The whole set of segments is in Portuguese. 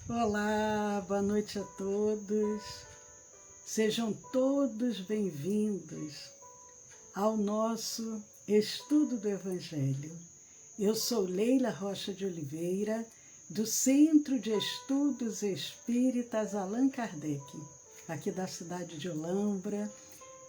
Olá, boa noite a todos. Sejam todos bem-vindos ao nosso estudo do Evangelho. Eu sou Leila Rocha de Oliveira, do Centro de Estudos Espíritas Allan Kardec, aqui da cidade de Olambra.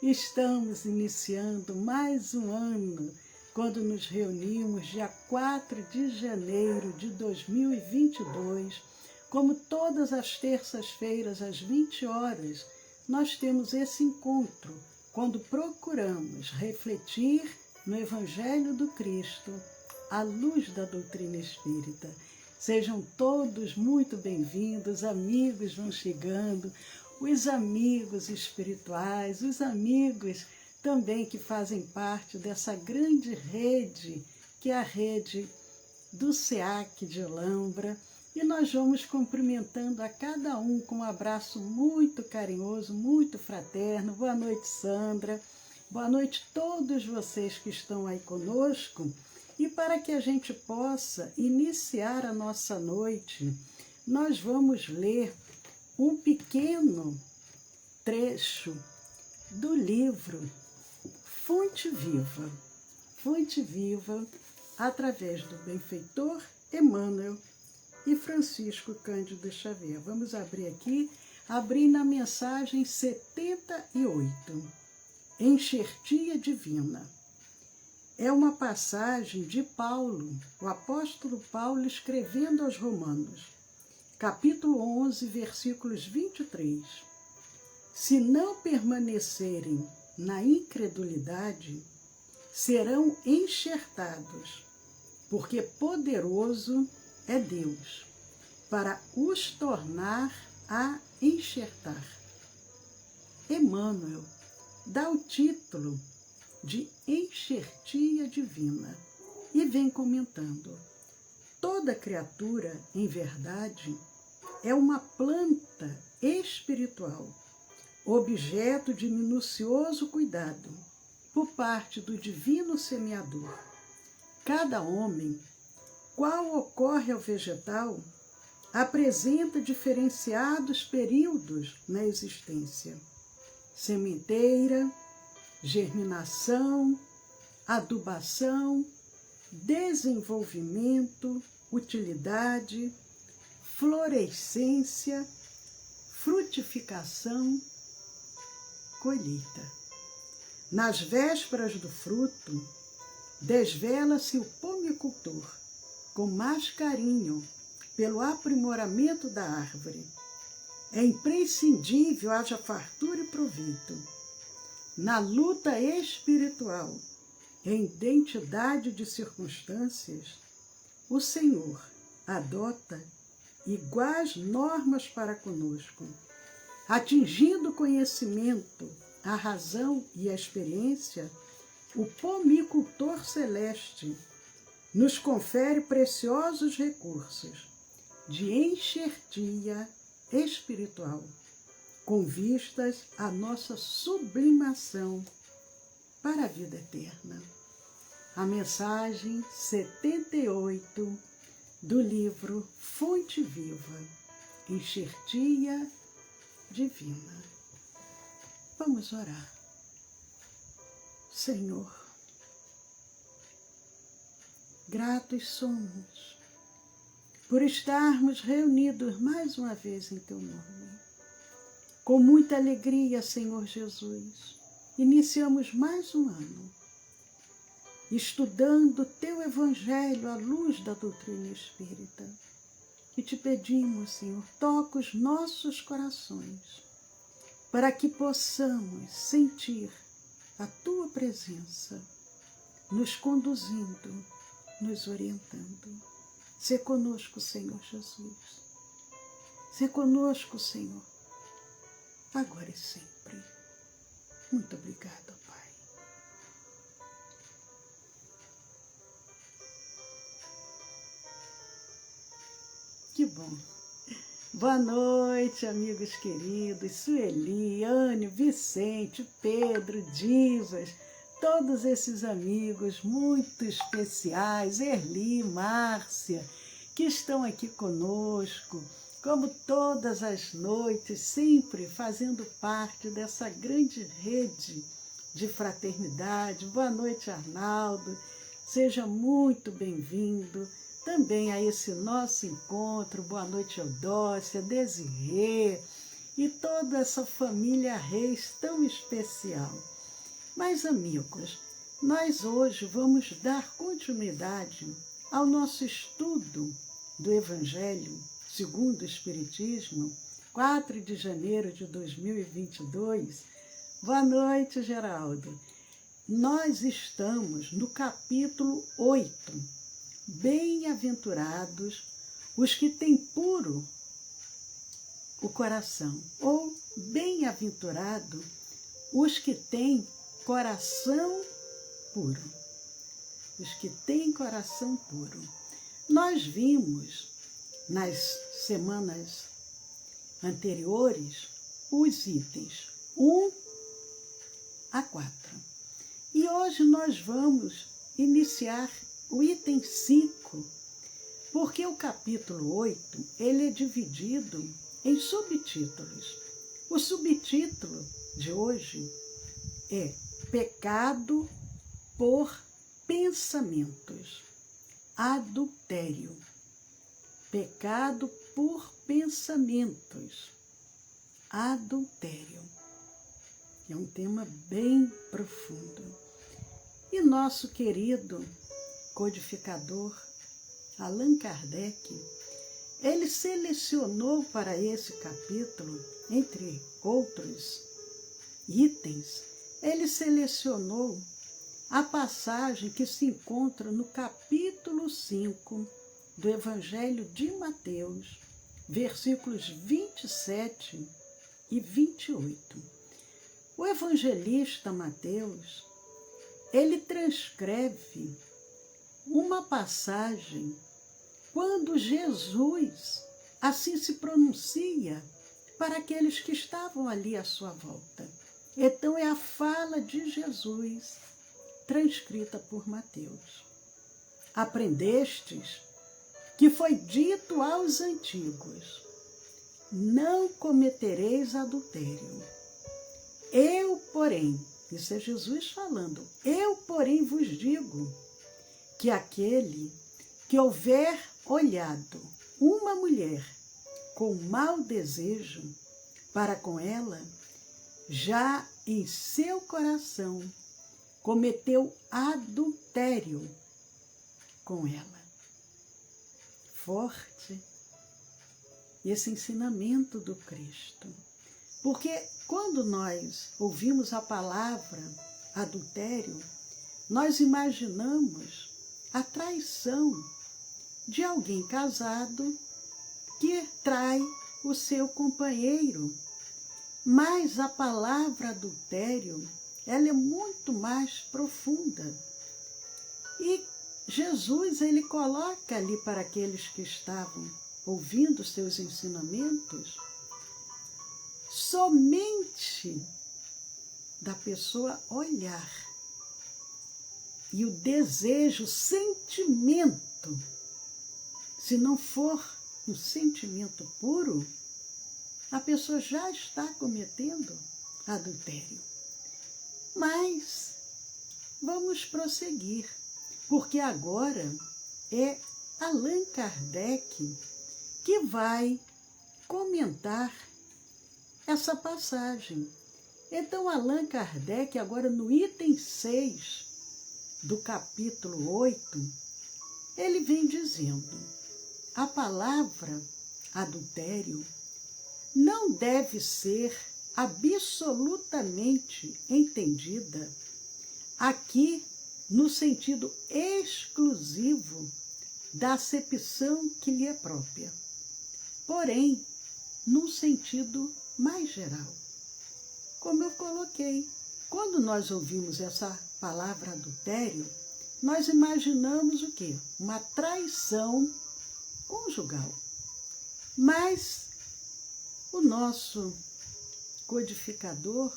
Estamos iniciando mais um ano, quando nos reunimos dia 4 de janeiro de 2022, como todas as terças-feiras, às 20 horas, nós temos esse encontro, quando procuramos refletir no Evangelho do Cristo, à luz da doutrina espírita. Sejam todos muito bem-vindos, amigos vão chegando, os amigos espirituais, os amigos também que fazem parte dessa grande rede, que é a rede do SEAC de Olambra, e nós vamos cumprimentando a cada um com um abraço muito carinhoso, muito fraterno. Boa noite, Sandra. Boa noite a todos vocês que estão aí conosco. E para que a gente possa iniciar a nossa noite, nós vamos ler um pequeno trecho do livro Fonte Viva. Fonte Viva, através do benfeitor Emmanuel e Francisco Cândido Xavier. Vamos abrir aqui, abrir na mensagem 78, Enxertia Divina. É uma passagem de Paulo, o apóstolo Paulo, escrevendo aos Romanos, capítulo 11, versículos 23. Se não permanecerem na incredulidade, serão enxertados, porque poderoso é Deus para os tornar a enxertar. Emmanuel dá o título de Enxertia Divina e vem comentando: toda criatura, em verdade, é uma planta espiritual, objeto de minucioso cuidado por parte do divino semeador. Cada homem, qual ocorre ao vegetal, apresenta diferenciados períodos na existência: sementeira, germinação, adubação, desenvolvimento, utilidade, florescência, frutificação, colheita. Nas vésperas do fruto, desvela-se o pomicultor, com mais carinho, pelo aprimoramento da árvore. É imprescindível haja fartura e proveito. Na luta espiritual, em identidade de circunstâncias, o Senhor adota iguais normas para conosco, atingindo o conhecimento, a razão e a experiência. O pomicultor celeste nos confere preciosos recursos de enxertia espiritual, com vistas à nossa sublimação para a vida eterna. A mensagem 78 do livro Fonte Viva, Enxertia Divina. Vamos orar. Senhor, gratos somos por estarmos reunidos mais uma vez em Teu nome. Com muita alegria, Senhor Jesus, iniciamos mais um ano, estudando Teu Evangelho à luz da doutrina espírita. E te pedimos, Senhor, toca os nossos corações, para que possamos sentir a Tua presença, nos conduzindo, nos orientando. Sê conosco, Senhor Jesus. Sê conosco, Senhor, agora e sempre. Muito obrigada, Pai. Que bom. Boa noite, amigos queridos, Sueli, Anne, Vicente, Pedro, Divas, todos esses amigos muito especiais, Erli, Márcia, que estão aqui conosco, como todas as noites, sempre fazendo parte dessa grande rede de fraternidade. Boa noite, Arnaldo. Seja muito bem-vindo também a esse nosso encontro. Boa noite, Eudócia, Desirê e toda essa família Reis tão especial. Mas, amigos, nós hoje vamos dar continuidade ao nosso estudo do Evangelho segundo o Espiritismo, 4 de janeiro de 2022. Boa noite, Geraldo. Nós estamos no capítulo 8. Bem-aventurados os que têm puro o coração, ou bem-aventurado os que têm coração puro. Os que têm coração puro. Nós vimos nas semanas anteriores os itens 1 a 4. E hoje nós vamos iniciar o item 5, porque o capítulo 8 ele é dividido em subtítulos. O subtítulo de hoje é Pecado por Pensamentos, Adultério. Pecado por pensamentos, adultério. É um tema bem profundo. E nosso querido codificador Allan Kardec, ele selecionou para esse capítulo, entre outros itens, ele selecionou a passagem que se encontra no capítulo 5 do Evangelho de Mateus, versículos 27 e 28. O evangelista Mateus, ele transcreve uma passagem quando Jesus assim se pronuncia para aqueles que estavam ali à sua volta. Então é a fala de Jesus transcrita por Mateus. Aprendestes que foi dito aos antigos: não cometereis adultério. Eu, porém, isso é Jesus falando, eu, porém, vos digo que aquele que houver olhado uma mulher com mau desejo para com ela, já em seu coração cometeu adultério com ela. Forte esse ensinamento do Cristo. Porque quando nós ouvimos a palavra adultério, nós imaginamos a traição de alguém casado que trai o seu companheiro. Mas a palavra adultério, ela é muito mais profunda. E Jesus, ele coloca ali para aqueles que estavam ouvindo seus ensinamentos, somente da pessoa olhar e o desejo, o sentimento, se não for um sentimento puro, a pessoa já está cometendo adultério. Mas vamos prosseguir, porque agora é Allan Kardec que vai comentar essa passagem. Então, Allan Kardec, agora no item 6 do capítulo 8, ele vem dizendo: a palavra adultério não deve ser absolutamente entendida aqui no sentido exclusivo da acepção que lhe é própria, porém, num sentido mais geral. Como eu coloquei, quando nós ouvimos essa palavra adultério, nós imaginamos o quê? Uma traição conjugal. Mas o nosso codificador,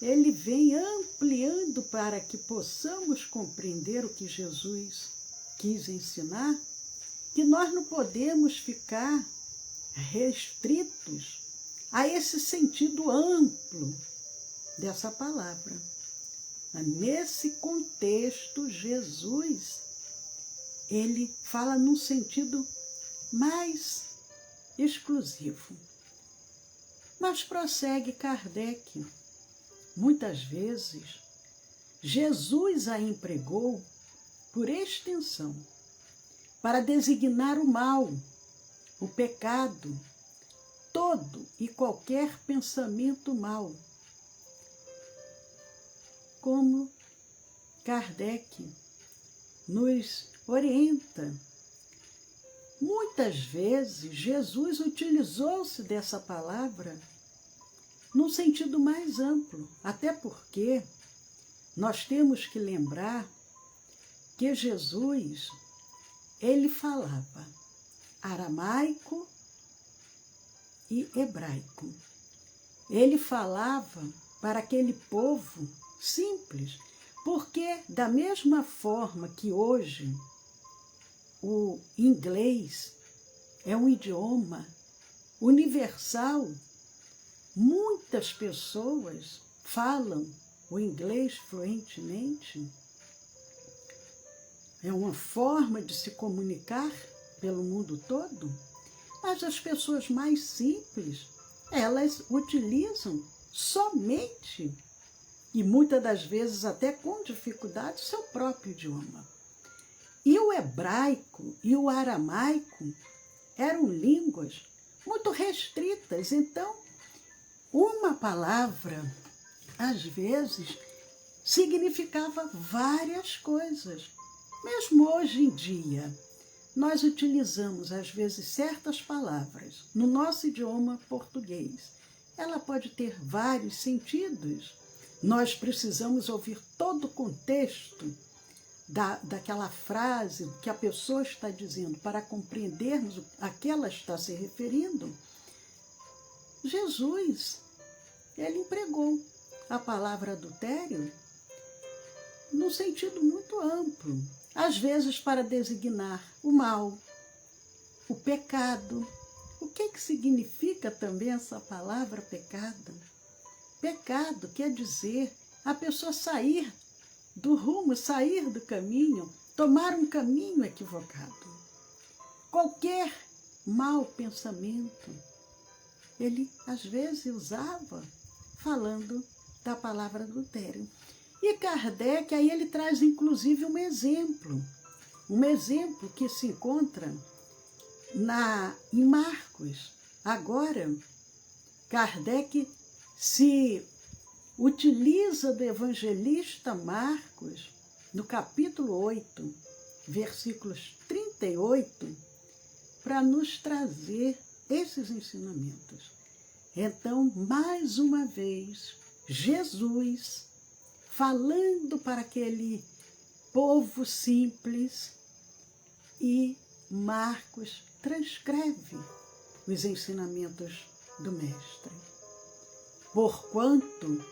ele vem ampliando para que possamos compreender o que Jesus quis ensinar, que nós não podemos ficar restritos a esse sentido amplo dessa palavra. Nesse contexto, Jesus, ele fala num sentido mais exclusivo. Mas prossegue Kardec. Muitas vezes, Jesus a empregou por extensão, para designar o mal, o pecado, todo e qualquer pensamento mau. Como Kardec nos orienta. Muitas vezes, Jesus utilizou-se dessa palavra num sentido mais amplo, até porque nós temos que lembrar que Jesus, ele falava aramaico e hebraico. Ele falava para aquele povo simples, porque da mesma forma que hoje o inglês é um idioma universal, muitas pessoas falam o inglês fluentemente. É uma forma de se comunicar pelo mundo todo, mas as pessoas mais simples, elas utilizam somente, e muitas das vezes até com dificuldade, seu próprio idioma. E o hebraico e o aramaico eram línguas muito restritas, então uma palavra, às vezes, significava várias coisas. Mesmo hoje em dia, nós utilizamos, às vezes, certas palavras no nosso idioma português. Ela pode ter vários sentidos. Nós precisamos ouvir todo o contexto daquela frase que a pessoa está dizendo para compreendermos a que ela está se referindo. Jesus, ele empregou a palavra adultério num sentido muito amplo, às vezes para designar o mal, o pecado. O que significa também essa palavra pecado? Pecado quer dizer a pessoa sair do rumo, sair do caminho, tomar um caminho equivocado. Qualquer mau pensamento, ele às vezes usava falando da palavra adultério. E Kardec, aí ele traz inclusive um exemplo que se encontra em Marcos. Agora, Kardec se utiliza do evangelista Marcos, no capítulo 8, versículos 38, para nos trazer esses ensinamentos. Então, mais uma vez, Jesus, falando para aquele povo simples, e Marcos transcreve os ensinamentos do Mestre. Porquanto,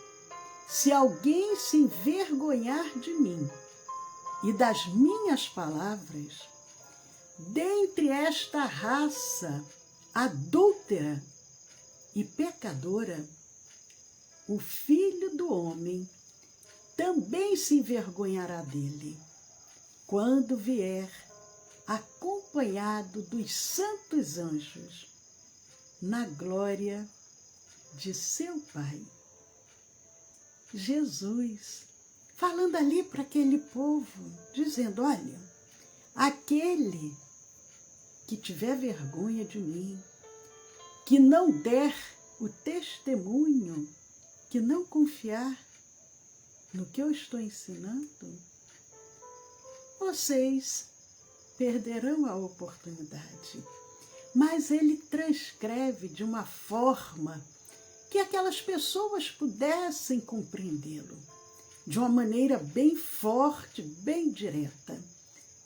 se alguém se envergonhar de mim e das minhas palavras, dentre esta raça adúltera e pecadora, o Filho do Homem também se envergonhará dele, quando vier acompanhado dos santos anjos, na glória de seu Pai. Jesus, falando ali para aquele povo, dizendo, olha, aquele que tiver vergonha de mim, que não der o testemunho, que não confiar no que eu estou ensinando, vocês perderão a oportunidade. Mas ele transcreve de uma forma que aquelas pessoas pudessem compreendê-lo, de uma maneira bem forte, bem direta.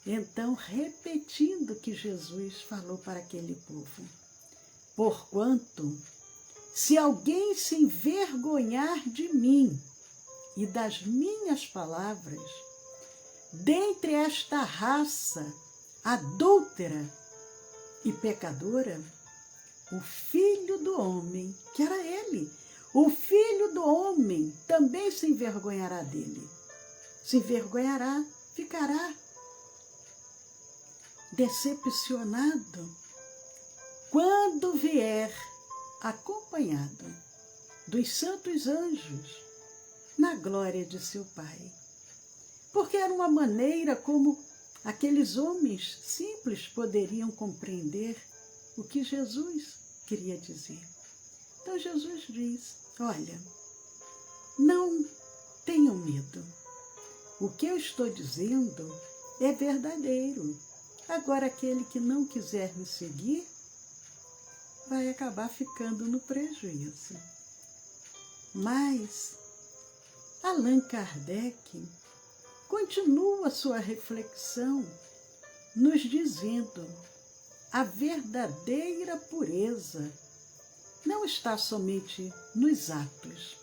Então, repetindo o que Jesus falou para aquele povo, porquanto, se alguém se envergonhar de mim e das minhas palavras, dentre esta raça adúltera e pecadora, o Filho do Homem, que era ele. O Filho do Homem também se envergonhará dele. Se envergonhará, ficará decepcionado quando vier acompanhado dos santos anjos na glória de seu Pai. Porque era uma maneira como aqueles homens simples poderiam compreender o que Jesus queria dizer. Então Jesus diz, olha, não tenham medo. O que eu estou dizendo é verdadeiro. Agora, aquele que não quiser me seguir, vai acabar ficando no prejuízo. Mas Allan Kardec continua sua reflexão nos dizendo: a verdadeira pureza não está somente nos atos,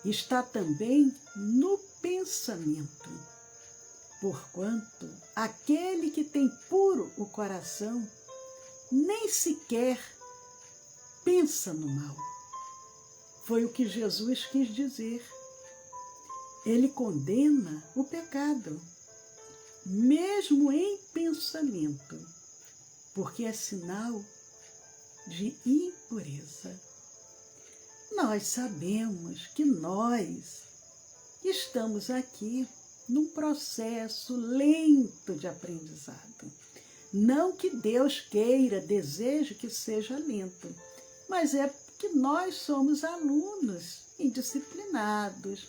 está também no pensamento. Porquanto aquele que tem puro o coração nem sequer pensa no mal. Foi o que Jesus quis dizer. Ele condena o pecado, mesmo em pensamento, porque é sinal de impureza. Nós sabemos que nós estamos aqui num processo lento de aprendizado. Não que Deus queira, deseje que seja lento, mas é que nós somos alunos indisciplinados,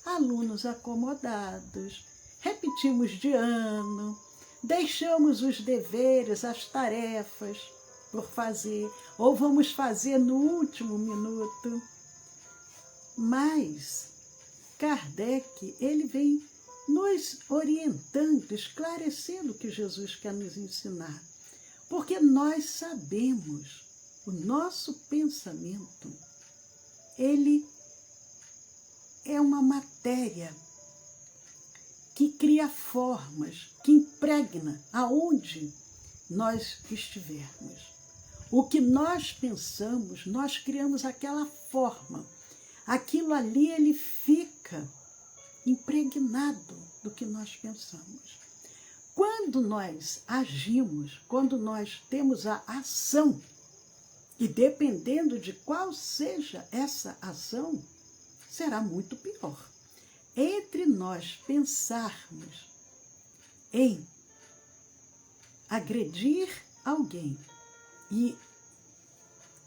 alunos acomodados, repetimos de ano, deixamos os deveres, as tarefas por fazer, ou vamos fazer no último minuto. Mas Kardec, ele vem nos orientando, esclarecendo o que Jesus quer nos ensinar. Porque nós sabemos, o nosso pensamento, ele é uma matéria que cria formas, que impregna aonde nós estivermos. O que nós pensamos, nós criamos aquela forma. Aquilo ali, ele fica impregnado do que nós pensamos. Quando nós agimos, quando nós temos a ação, e dependendo de qual seja essa ação, será muito pior. Entre nós pensarmos em agredir alguém e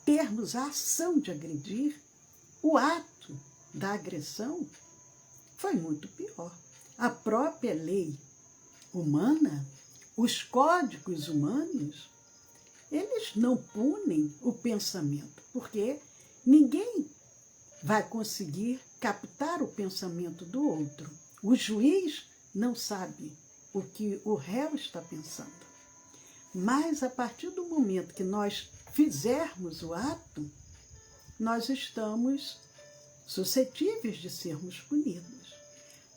termos a ação de agredir, o ato da agressão foi muito pior. A própria lei humana, os códigos humanos, eles não punem o pensamento, porque ninguém vai conseguir captar o pensamento do outro. O juiz não sabe o que o réu está pensando. Mas a partir do momento que nós fizermos o ato, nós estamos suscetíveis de sermos punidos.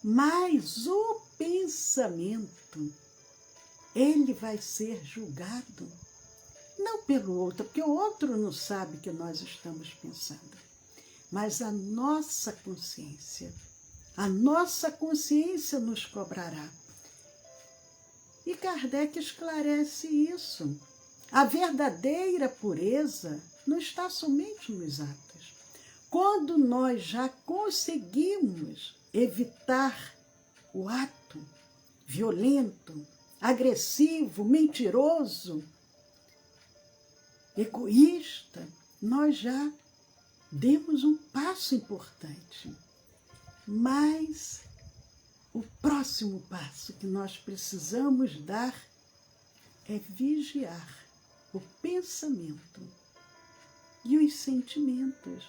Mas o pensamento, ele vai ser julgado não pelo outro, porque o outro não sabe que nós estamos pensando, mas a nossa consciência nos cobrará. E Kardec esclarece isso. A verdadeira pureza não está somente nos atos. Quando nós já conseguimos evitar o ato violento, agressivo, mentiroso, egoísta, nós já demos um passo importante. Mas o próximo passo que nós precisamos dar é vigiar o pensamento e os sentimentos.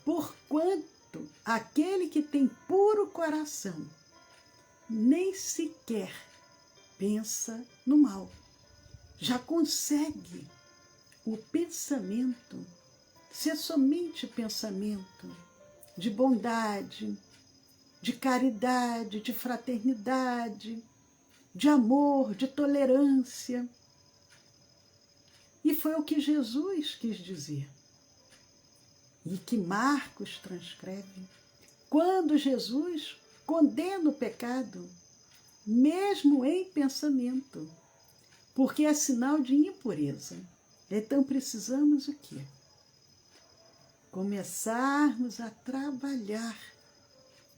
Porquanto aquele que tem puro coração nem sequer pensa no mal. Já consegue o pensamento ser somente pensamento de bondade, de caridade, de fraternidade, de amor, de tolerância. E foi o que Jesus quis dizer. E que Marcos transcreve. Quando Jesus condena o pecado, mesmo em pensamento, porque é sinal de impureza. Então precisamos o quê? Começarmos a trabalhar,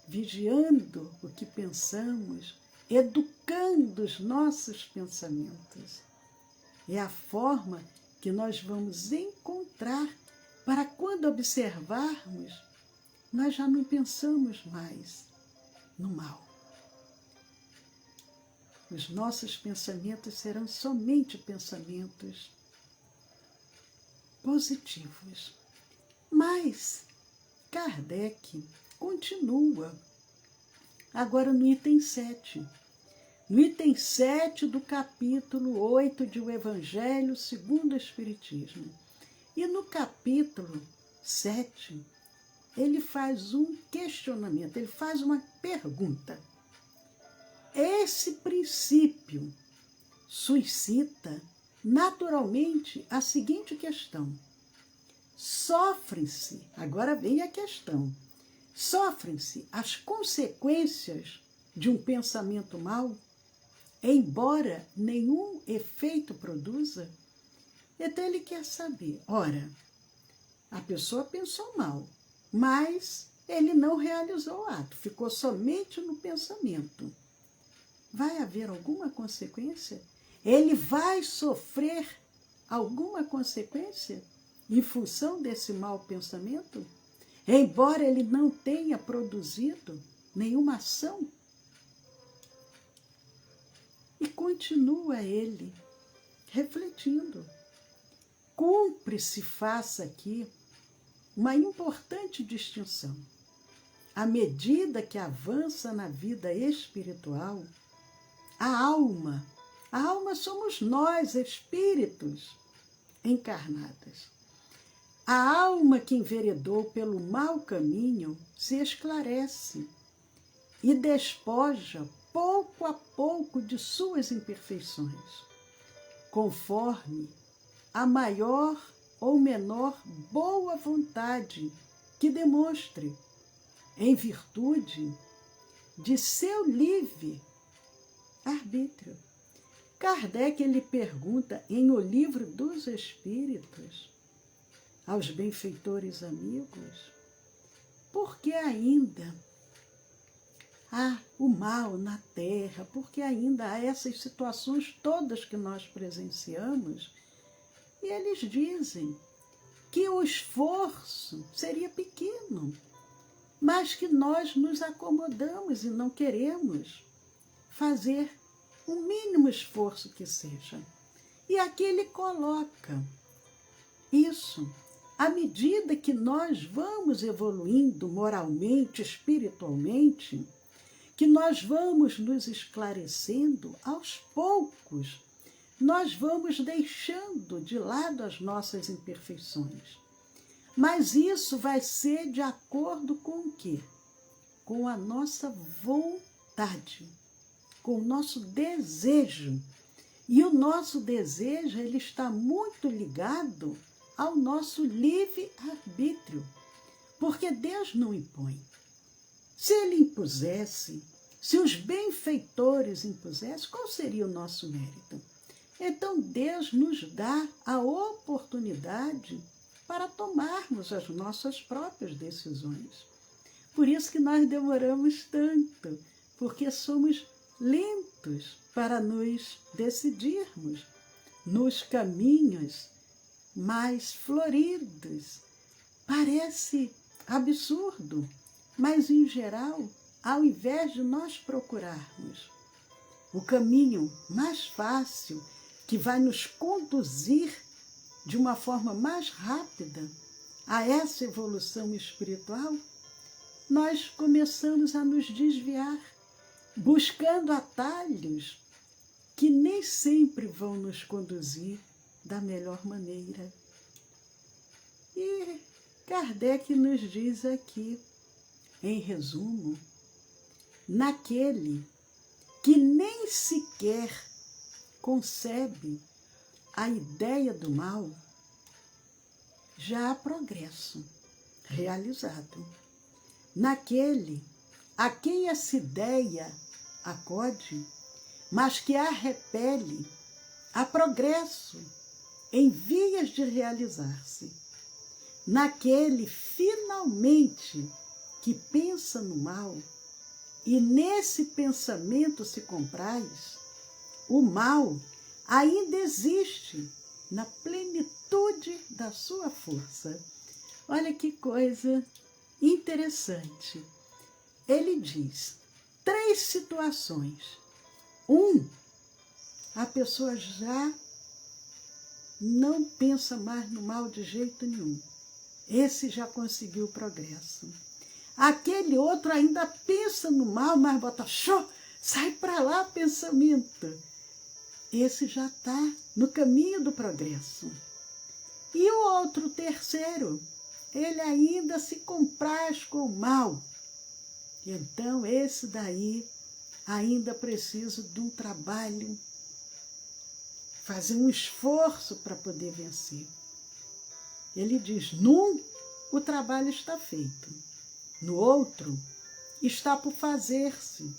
vigiando o que pensamos, educando os nossos pensamentos. É a forma que nós vamos encontrar para quando observarmos, nós já não pensamos mais no mal. Os nossos pensamentos serão somente pensamentos positivos. Mas Kardec continua agora no item 7. No item 7 do capítulo 8 de O Evangelho segundo o Espiritismo. E no capítulo 7, ele faz um questionamento, ele faz uma pergunta. Esse princípio suscita naturalmente a seguinte questão. Sofrem-se, agora vem a questão, sofrem-se as consequências de um pensamento mau, embora nenhum efeito produza? Então ele quer saber, ora, a pessoa pensou mal, mas ele não realizou o ato, ficou somente no pensamento. Vai haver alguma consequência? Ele vai sofrer alguma consequência em função desse mau pensamento? Embora ele não tenha produzido nenhuma ação? E continua ele refletindo. Cumpre-se faça aqui uma importante distinção. À medida que avança na vida espiritual, a alma somos nós, espíritos encarnados. A alma que enveredou pelo mau caminho se esclarece e despoja pouco a pouco de suas imperfeições, conforme a maior ou menor boa vontade que demonstre, em virtude de seu livre arbítrio. Kardec ele pergunta em O Livro dos Espíritos aos benfeitores amigos, por que ainda há o mal na Terra, por que ainda há essas situações todas que nós presenciamos? E eles dizem que o esforço seria pequeno, mas que nós nos acomodamos e não queremos fazer o mínimo esforço que seja. E aqui ele coloca isso. À medida que nós vamos evoluindo moralmente, espiritualmente, que nós vamos nos esclarecendo, aos poucos, nós vamos deixando de lado as nossas imperfeições. Mas isso vai ser de acordo com o quê? Com a nossa vontade, com o nosso desejo. E o nosso desejo, ele está muito ligado ao nosso livre-arbítrio, porque Deus não impõe. Se ele impusesse, se os benfeitores impusessem, qual seria o nosso mérito? Então Deus nos dá a oportunidade para tomarmos as nossas próprias decisões. Por isso que nós demoramos tanto, porque somos lentos para nos decidirmos nos caminhos mais floridos. Parece absurdo, mas em geral, ao invés de nós procurarmos o caminho mais fácil, que vai nos conduzir de uma forma mais rápida a essa evolução espiritual, nós começamos a nos desviar, buscando atalhos que nem sempre vão nos conduzir da melhor maneira. E Kardec nos diz aqui, em resumo, naquele que nem sequer concebe a ideia do mal, já há progresso realizado. Naquele a quem essa ideia acode, mas que a repele, há progresso em vias de realizar-se. Naquele, finalmente, que pensa no mal, e nesse pensamento se compraz, o mal ainda existe na plenitude da sua força. Olha que coisa interessante. Ele diz 3 situações. A pessoa já não pensa mais no mal de jeito nenhum. Esse já conseguiu o progresso. Aquele outro ainda pensa no mal, mas bota, sai para lá pensamento. Esse já está no caminho do progresso. E o outro, terceiro, ele ainda se compraz com o mal. Então, esse daí ainda precisa de um trabalho, fazer um esforço para poder vencer. Ele diz, num, o trabalho está feito. No outro, está por fazer-se.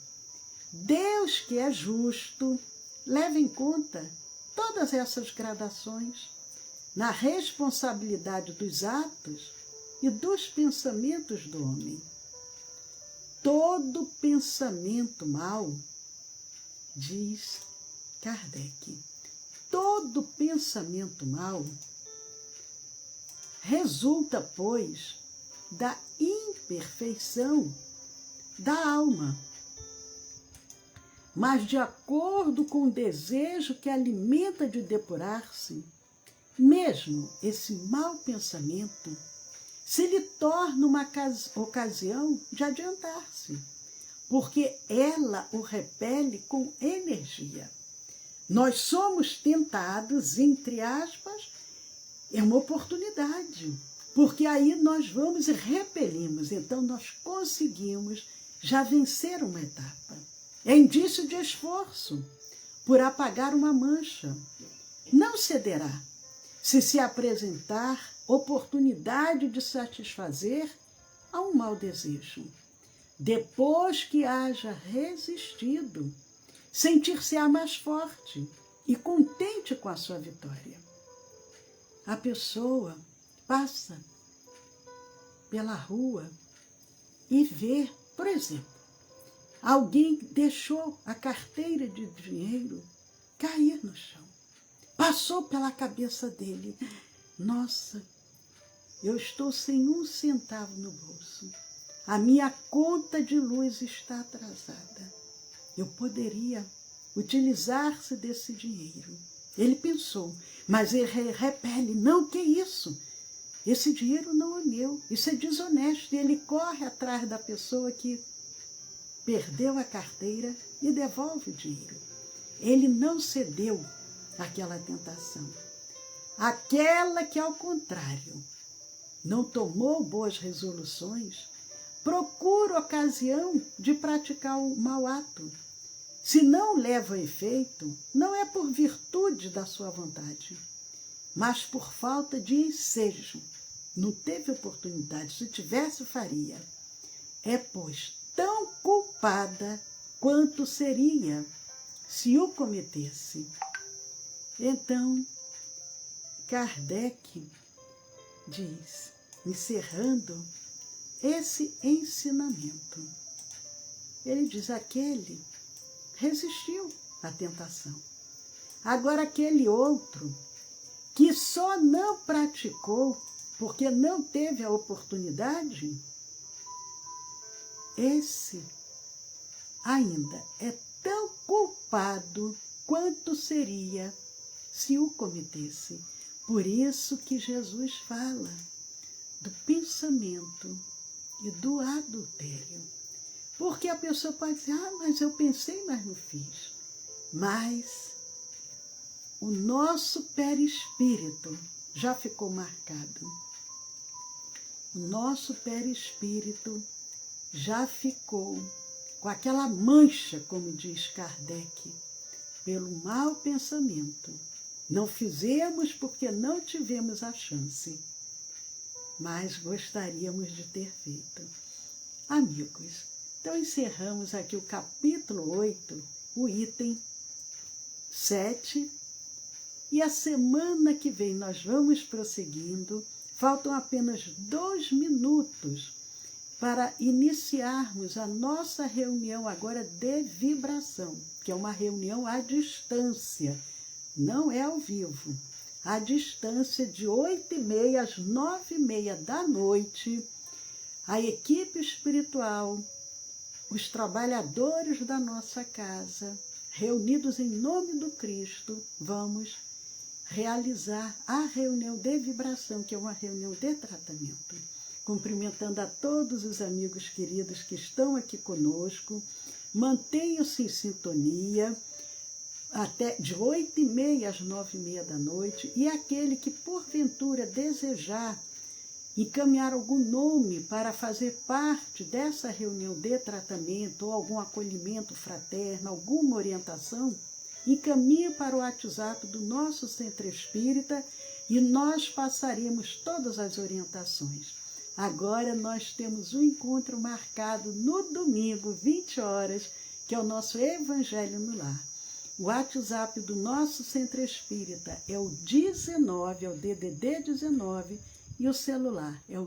Deus, que é justo, leva em conta todas essas gradações na responsabilidade dos atos e dos pensamentos do homem. Todo pensamento mau, diz Kardec, todo pensamento mau resulta, pois, da imperfeição da alma, mas de acordo com o desejo que alimenta de depurar-se, mesmo esse mau pensamento se lhe torna uma ocasião de adiantar-se, porque ela o repele com energia. Nós somos tentados, entre aspas, é uma oportunidade, porque aí nós vamos e repelimos, então nós conseguimos já vencer uma etapa. É indício de esforço por apagar uma mancha. Não cederá se apresentar oportunidade de satisfazer a um mau desejo. Depois que haja resistido, sentir-se-á mais forte e contente com a sua vitória. A pessoa passa pela rua e vê, por exemplo, alguém deixou a carteira de dinheiro cair no chão. Passou pela cabeça dele, nossa, eu estou sem 1 centavo no bolso. A minha conta de luz está atrasada. Eu poderia utilizar-se desse dinheiro. Ele pensou, mas ele repele, não, que isso? Esse dinheiro não é meu, isso é desonesto. E ele corre atrás da pessoa que perdeu a carteira e devolve o dinheiro. Ele não cedeu àquela tentação. Aquela que, ao contrário, não tomou boas resoluções, procura ocasião de praticar o mau ato. Se não leva a efeito, não é por virtude da sua vontade, mas por falta de ensejo. Não teve oportunidade, se tivesse, faria. É, pois, tão culpada quanto seria se o cometesse. Então, Kardec diz, encerrando esse ensinamento, ele diz, aquele resistiu à tentação. Agora, aquele outro que só não praticou porque não teve a oportunidade, esse ainda é tão culpado quanto seria se o cometesse. Por isso que Jesus fala do pensamento e do adultério. Porque a pessoa pode dizer, mas eu pensei, mas não fiz. Mas o nosso perispírito já ficou marcado. O nosso perispírito já ficou com aquela mancha, como diz Kardec, pelo mau pensamento Não fizemos porque não tivemos a chance, mas gostaríamos de ter feito. Amigos, então encerramos aqui o capítulo 8, o item 7, e a semana que vem nós vamos prosseguindo. Faltam apenas 2 minutos para iniciarmos a nossa reunião agora de vibração, que é uma reunião à distância, não é ao vivo. À distância, de 8h30 às 9h30 da noite, a equipe espiritual, os trabalhadores da nossa casa, reunidos em nome do Cristo, vamos realizar a reunião de vibração, que é uma reunião de tratamento. Cumprimentando a todos os amigos queridos que estão aqui conosco, mantenham-se em sintonia, até de 8h30 às 9h30 da noite, e aquele que porventura desejar encaminhar algum nome para fazer parte dessa reunião de tratamento, ou algum acolhimento fraterno, alguma orientação, encaminhe para o WhatsApp do nosso Centro Espírita e nós passaremos todas as orientações. Agora nós temos um encontro marcado no domingo, 20 horas, que é o nosso Evangelho no Lar. O WhatsApp do nosso Centro Espírita é o 19, é o DDD 19, e o celular é o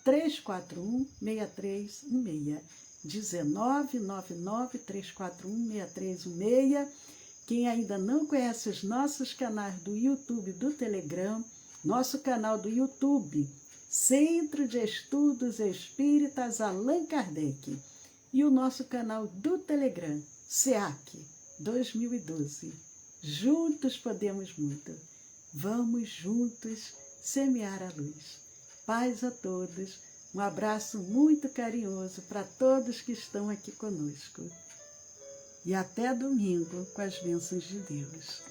99-341-6316. 1999-341-6316. Quem ainda não conhece os nossos canais do YouTube e do Telegram, nosso canal do YouTube, Centro de Estudos Espíritas Allan Kardec, e o nosso canal do Telegram, SEAC 2012. Juntos podemos muito. Vamos juntos semear a luz. Paz a todos. Um abraço muito carinhoso para todos que estão aqui conosco. E até domingo, com as bênçãos de Deus.